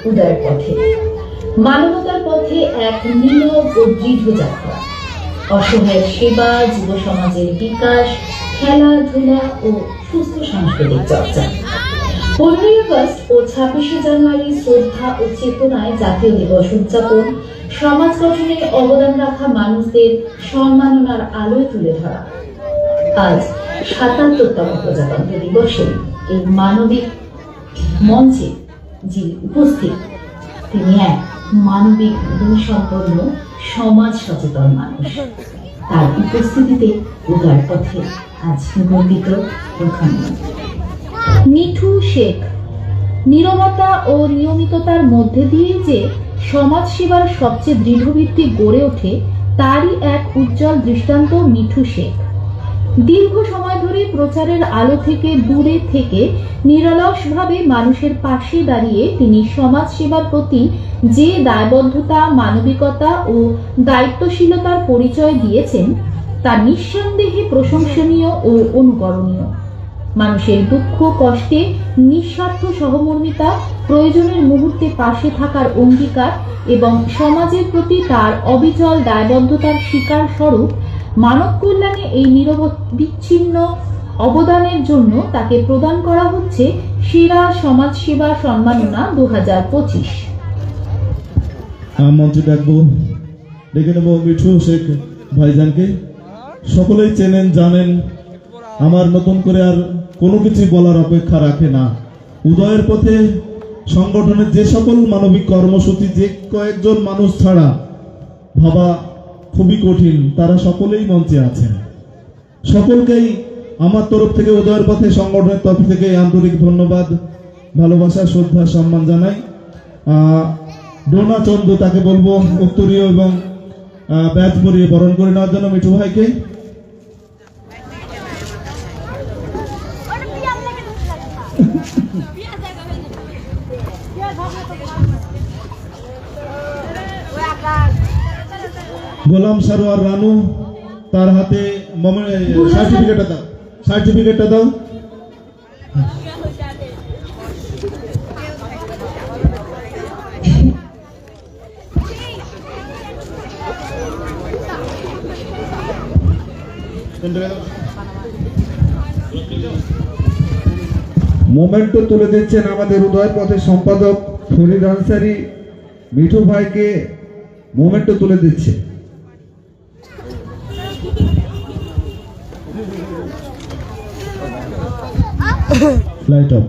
উদয়ের পথে, মানবতার পথে এক নীরব ও দৃঢ় যাত্রা। অসহায়ের সেবা, যুব সমাজের বিকাশ, খেলাধুলা ও সুস্থ সাংস্কৃতিক চর্চা। 15ই আগস্ট ও 26শে জানুয়ারি শ্রদ্ধা ও চেতনায় জাতীয় দিবস উদযাপন, সমাজ গঠনে অবদান রাখা মানুষদের সম্মাননার আলোয় তুলে ধরা। আজ ৭৭তম প্রজাতন্ত্র দিবসে এই মানবিক মঞ্চে যিনি উপস্থিত, তিনি এক মানবিক গুণসম্পন্ন সমাজ সচেতন মানুষ। তার উপস্থিতিতে উদয়ের পথে আজ গর্বিত প্রধানমন্ত্রী মিঠু শেখ। নীরবতা ও নিয়মিততার মধ্যে দিয়ে যে সমাজ সেবার সবচেয়ে দৃঢ় ভিত্তি গড়ে ওঠে, তারই এক উজ্জ্বল দৃষ্টান্ত মিঠু শেখ। দীর্ঘ সময় ধরে প্রচারের আলো থেকে দূরে থেকে নিরলসভাবে মানুষের পাশে দাঁড়িয়ে তিনি সমাজ সেবার প্রতি যে দায়বদ্ধতা, মানবিকতা ও দায়িত্বশীলতার পরিচয় দিয়েছেন, তা নিঃসন্দেহে প্রশংসনীয় ও অনুকরণীয়। মানুষের দুঃখ কষ্টে নিঃস্বার্থ সহমর্মিতা, প্রয়োজনের মুহূর্তে পাশে থাকার অঙ্গীকার এবং সমাজের প্রতি তার অবিচল দায়বদ্ধতার স্বীকার স্বরূপ মানব কল্যাণে এই নিরবচ্ছিন্ন অবদানের জন্য তাকে প্রদান করা হচ্ছে সেরা সমাজসেবা সম্মাননা 2025। মঞ্চে ডেকে নেব মিঠু শেখ ভাইজানকে। সকলেই চেনেন, জানেন, আমার নতুন করে আর কোনো কিছু বলার অপেক্ষা রাখে না। উদয়ের পথে সংগঠনের যে সকল মানবিক কর্মসূচি যে কয়েকজন মানুষ ছাড়া ভাবা খুবই কঠিন, তারা সকলেই মঞ্চে আছেন। সকলকেই আমার তরফ থেকে উদয়ের পথে সংগঠনের তরফ থেকে আন্তরিক ধন্যবাদ, ভালোবাসা, শ্রদ্ধা, সম্মান জানাই। ডোনা চন্দ্র, তাকে বলবো উত্তরীয় এবং ব্যাচ পরিয়ে বরণ করে নেওয়ার জন্য মিঠু ভাইকে। গোলাম সারোয়ার রানু, তার হাতে সার্টিফিকেটটা দাও, সার্টিফিকেটটা দাও। মোমেন্টো তুলে দিচ্ছেন আমাদের উদয়ের পথের সম্পাদক ফরিদ আনসারি। মিঠু ভাইকে মোমেন্টো তুলে দিচ্ছে। Light off.